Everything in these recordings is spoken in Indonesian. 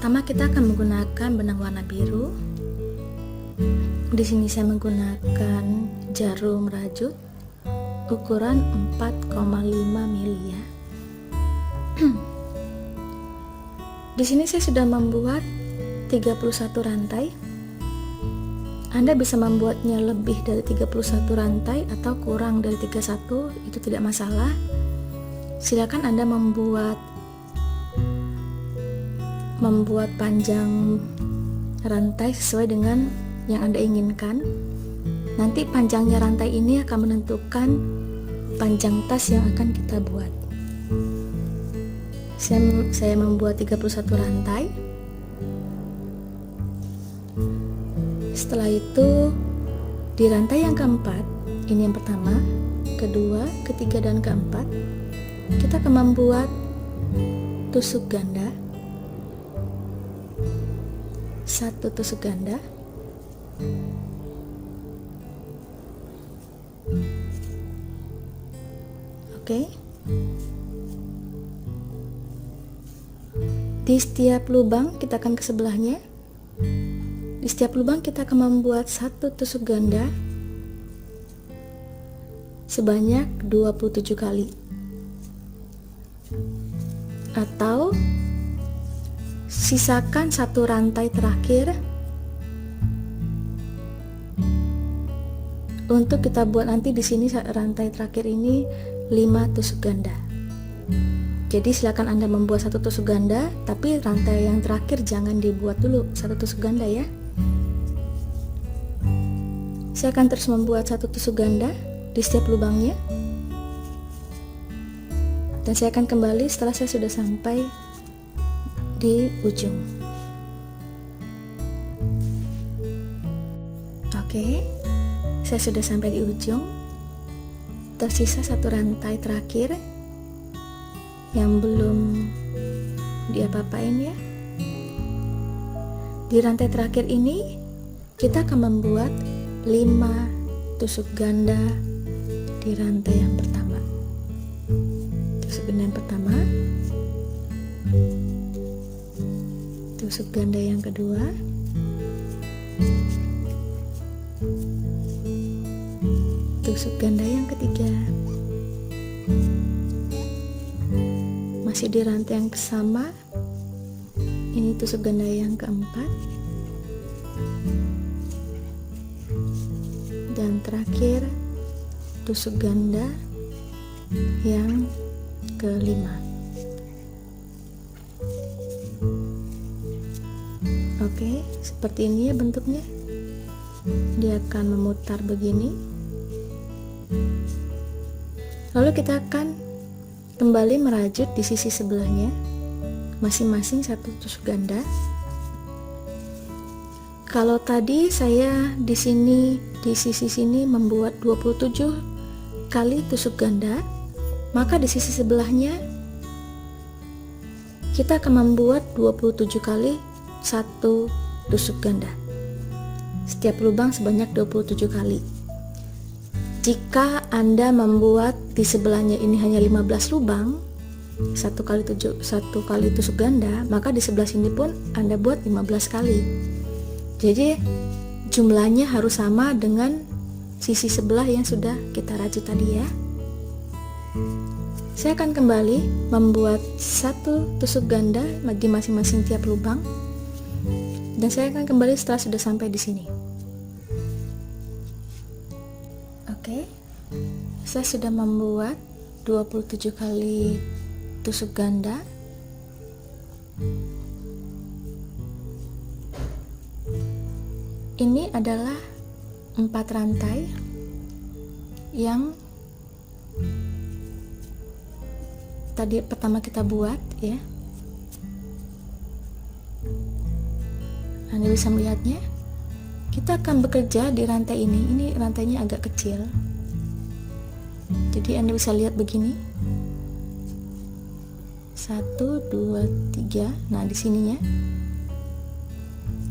Pertama kita akan menggunakan benang warna biru. Di sini saya menggunakan jarum rajut ukuran 4,5 mili ya. Di sini saya sudah membuat 31 rantai. Anda bisa membuatnya lebih dari 31 rantai atau kurang dari 31, itu tidak masalah. Silakan Anda membuat panjang rantai sesuai dengan yang Anda inginkan. Nanti panjangnya rantai ini akan menentukan panjang tas yang akan kita buat. Saya membuat 31 rantai. Setelah itu di rantai yang keempat, ini yang pertama, kedua, ketiga, dan keempat, kita akan membuat tusuk ganda. Satu tusuk ganda. Oke. Di setiap lubang kita akan ke sebelahnya. Di setiap lubang kita akan membuat satu tusuk ganda sebanyak 27 kali. Atau sisakan satu rantai terakhir untuk kita buat nanti di sini rantai terakhir ini 5 tusuk ganda. Jadi silakan Anda membuat satu tusuk ganda, tapi rantai yang terakhir jangan dibuat dulu satu tusuk ganda ya. Saya akan terus membuat satu tusuk ganda di setiap lubangnya. Dan saya akan kembali setelah saya sudah sampai di ujung. Oke, saya sudah sampai di ujung. Tersisa satu rantai terakhir yang belum diapa-apain ya. Di rantai terakhir ini kita akan membuat 5 tusuk ganda di rantai yang pertama. Tusuk ganda yang pertama, tusuk ganda yang kedua, tusuk ganda yang ketiga. Masih di rantai yang sama, ini tusuk ganda yang keempat, dan terakhir tusuk ganda yang kelima. Oke, seperti ini ya bentuknya. Dia akan memutar begini. Lalu kita akan kembali merajut di sisi sebelahnya, masing-masing satu tusuk ganda. Kalau tadi saya di sini di sisi sini membuat 27 kali tusuk ganda, maka di sisi sebelahnya kita akan membuat 27 kali satu tusuk ganda. Setiap lubang sebanyak 27 kali. Jika Anda membuat di sebelahnya ini hanya 15 lubang, satu kali tusuk ganda, maka di sebelah sini pun Anda buat 15 kali. Jadi jumlahnya harus sama dengan sisi sebelah yang sudah kita rajut tadi ya. Saya akan kembali membuat satu tusuk ganda di masing-masing tiap lubang, dan saya akan kembali setelah sudah sampai di sini. Oke, saya sudah membuat 27 kali tusuk ganda. Ini adalah 4 rantai yang tadi pertama kita buat ya. Anda bisa melihatnya. Kita akan bekerja di rantai ini. Ini rantainya agak kecil. Jadi Anda bisa lihat begini. 1, 2, 3. Nah, di sininya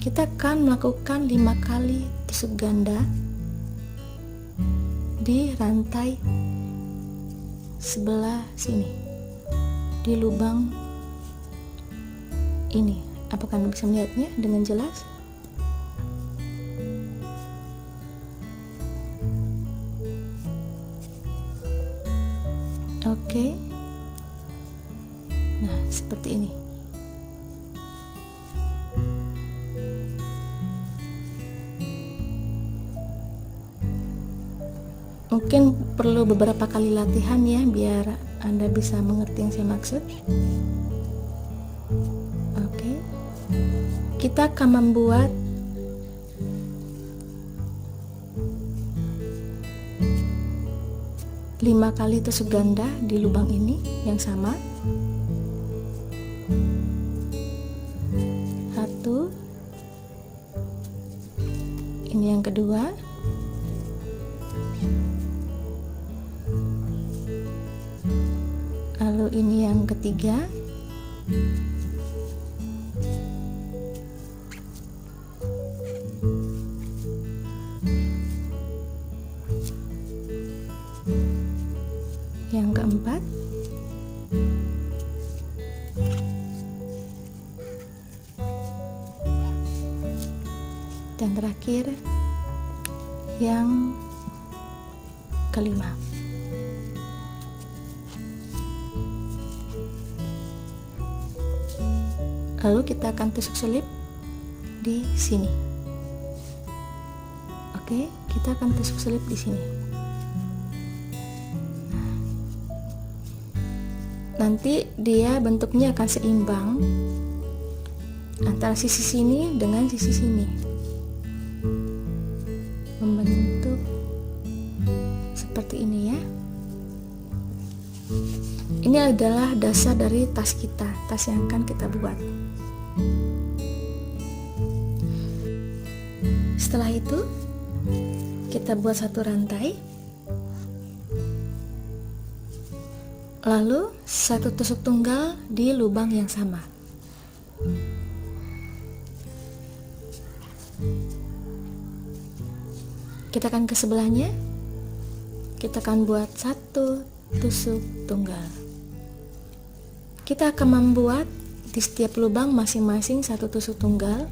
kita akan melakukan 5 kali tusuk ganda di rantai sebelah sini, di lubang ini Apakah Anda bisa melihatnya dengan jelas? Oke. Nah, seperti ini. Mungkin perlu beberapa kali latihan ya, biar Anda bisa mengerti yang saya maksud. Oke. Kita akan membuat lima kali tusuk ganda di lubang ini yang sama. 1. Ini yang kedua. Lalu ini yang ketiga. Yang keempat. Dan terakhir yang kelima. Lalu kita akan tusuk selip di sini. Oke, kita akan tusuk selip di sini. Nanti dia bentuknya akan seimbang antara sisi sini dengan sisi sini, membentuk seperti ini ya. Ini adalah dasar dari tas kita, tas yang akan kita buat. Setelah itu kita buat satu rantai, lalu satu tusuk tunggal di lubang yang sama. Kita akan ke sebelahnya, kita akan buat satu tusuk tunggal. Kita akan membuat di setiap lubang masing-masing satu tusuk tunggal.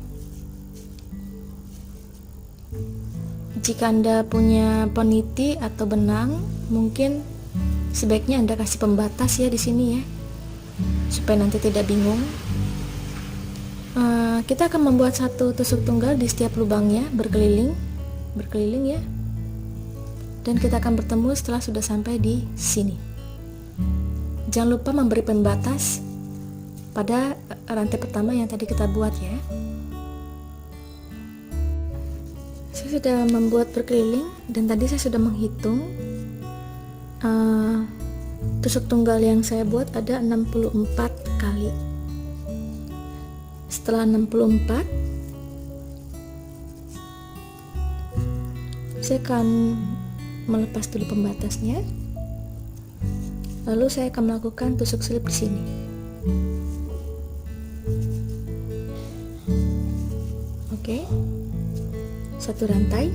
Jika Anda punya peniti atau benang, mungkin sebaiknya Anda kasih pembatas ya di sini ya, supaya nanti tidak bingung. Kita akan membuat satu tusuk tunggal di setiap lubangnya, berkeliling ya. Dan kita akan bertemu setelah sudah sampai di sini. Jangan lupa memberi pembatas pada rantai pertama yang tadi kita buat ya. Saya sudah membuat berkeliling dan tadi saya sudah menghitung tusuk tunggal yang saya buat ada 64 kali. Setelah 64, saya akan melepas dulu pembatasnya. Lalu saya akan melakukan tusuk selip di sini. Oke. Satu rantai.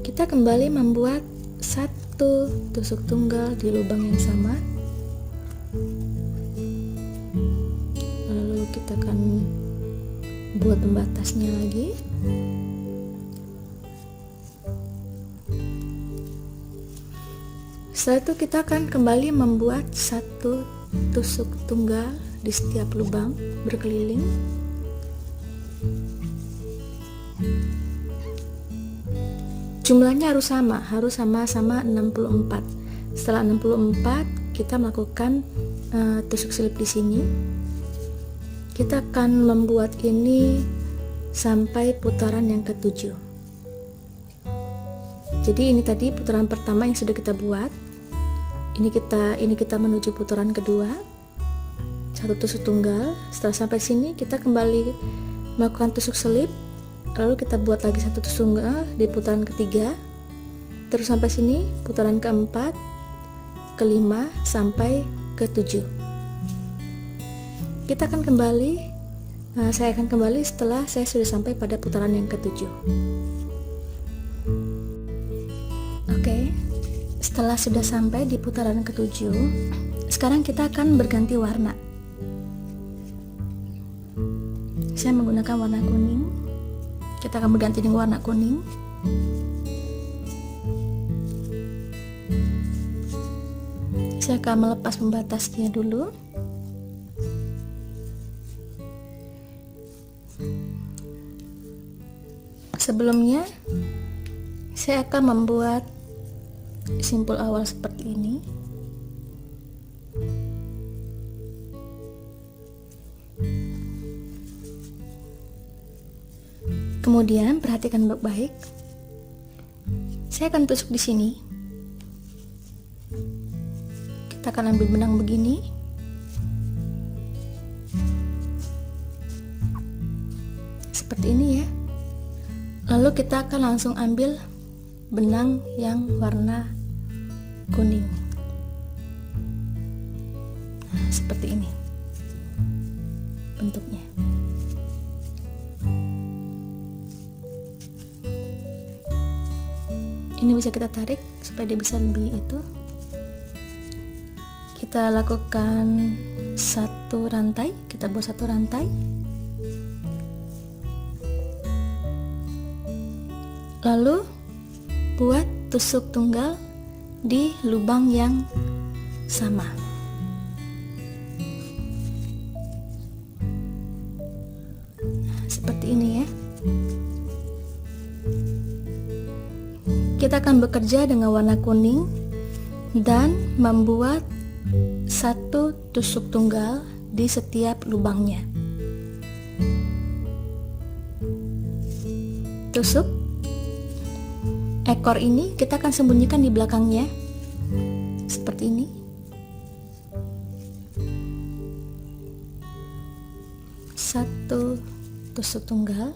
Kita kembali membuat satu tusuk tunggal di lubang yang sama. Lalu kita akan buat pembatasnya lagi. Setelah itu kita akan kembali membuat satu tusuk tunggal di setiap lubang berkeliling. Jumlahnya harus sama-sama 64. Setelah 64 kita melakukan tusuk selip di sini. Kita akan membuat ini sampai putaran yang ke-7. Jadi ini tadi putaran pertama yang sudah kita buat. Ini kita menuju putaran kedua. Satu tusuk tunggal. Setelah sampai sini kita kembali melakukan tusuk selip. Lalu kita buat lagi satu tusuk tunggal di putaran ketiga, terus sampai sini putaran keempat, kelima, sampai ke-7. Kita akan kembali, saya akan kembali setelah saya sudah sampai pada putaran yang ke-7. Oke, setelah sudah sampai di putaran ke-7, sekarang kita akan berganti warna. Saya menggunakan warna kuning. Kita akan berganti dengan warna kuning. Saya akan melepas pembatasnya dulu. Sebelumnya, saya akan membuat simpul awal seperti ini. Kemudian perhatikan baik-baik. Saya akan tusuk di sini. Kita akan ambil benang begini. Seperti ini ya. Lalu kita akan langsung ambil benang yang warna kuning. Nah, seperti ini bentuknya. Ini bisa kita tarik supaya dia bisa lebih itu. Kita lakukan satu rantai, kita buat satu rantai. Lalu buat tusuk tunggal di lubang yang sama. Nah, seperti ini ya. Kita akan bekerja dengan warna kuning dan membuat satu tusuk tunggal di setiap lubangnya. Tusuk. Ekor ini kita akan sembunyikan di belakangnya. Seperti ini. Satu tusuk tunggal.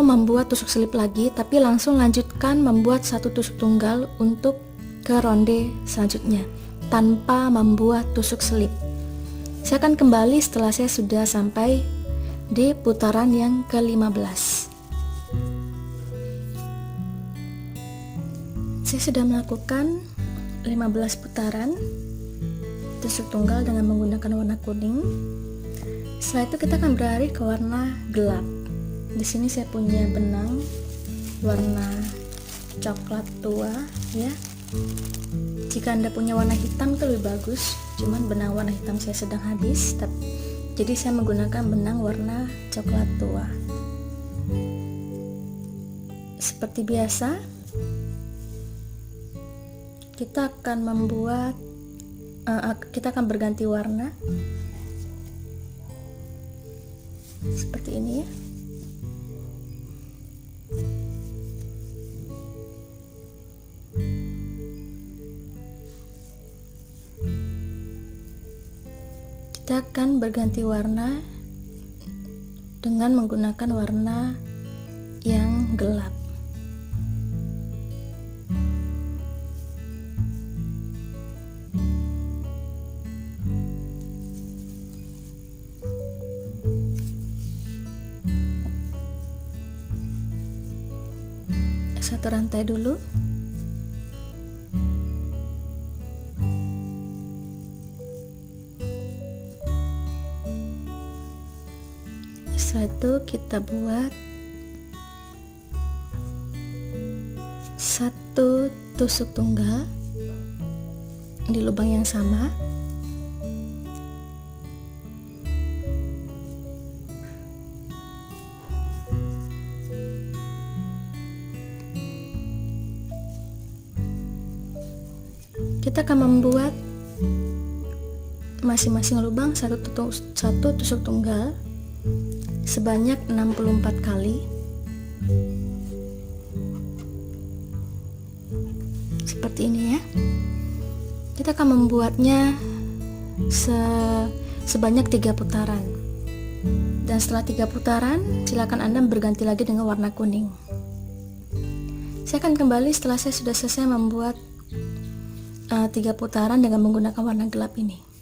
membuat tusuk selip lagi, tapi langsung lanjutkan membuat satu tusuk tunggal untuk ke ronde selanjutnya tanpa membuat tusuk selip. Saya akan kembali setelah saya sudah sampai di putaran yang ke-15. Saya sudah melakukan 15 putaran tusuk tunggal dengan menggunakan warna kuning. Setelah itu kita akan beralih ke warna gelap. Di sini saya punya benang warna coklat tua ya. Jika Anda punya warna hitam itu lebih bagus, cuman benang warna hitam saya sedang habis, jadi saya menggunakan benang warna coklat tua. Seperti biasa, kita akan berganti warna seperti ini ya. Kita akan berganti warna dengan menggunakan warna yang gelap. Satu rantai dulu. Setelah itu kita buat satu tusuk tunggal di lubang yang sama. Kita akan membuat masing-masing lubang satu tusuk tunggal sebanyak 64 kali. Seperti ini ya. Kita akan membuatnya sebanyak 3 putaran. Dan setelah 3 putaran, silakan Anda berganti lagi dengan warna kuning. Saya akan kembali setelah saya sudah selesai membuat 3 putaran dengan menggunakan warna gelap ini.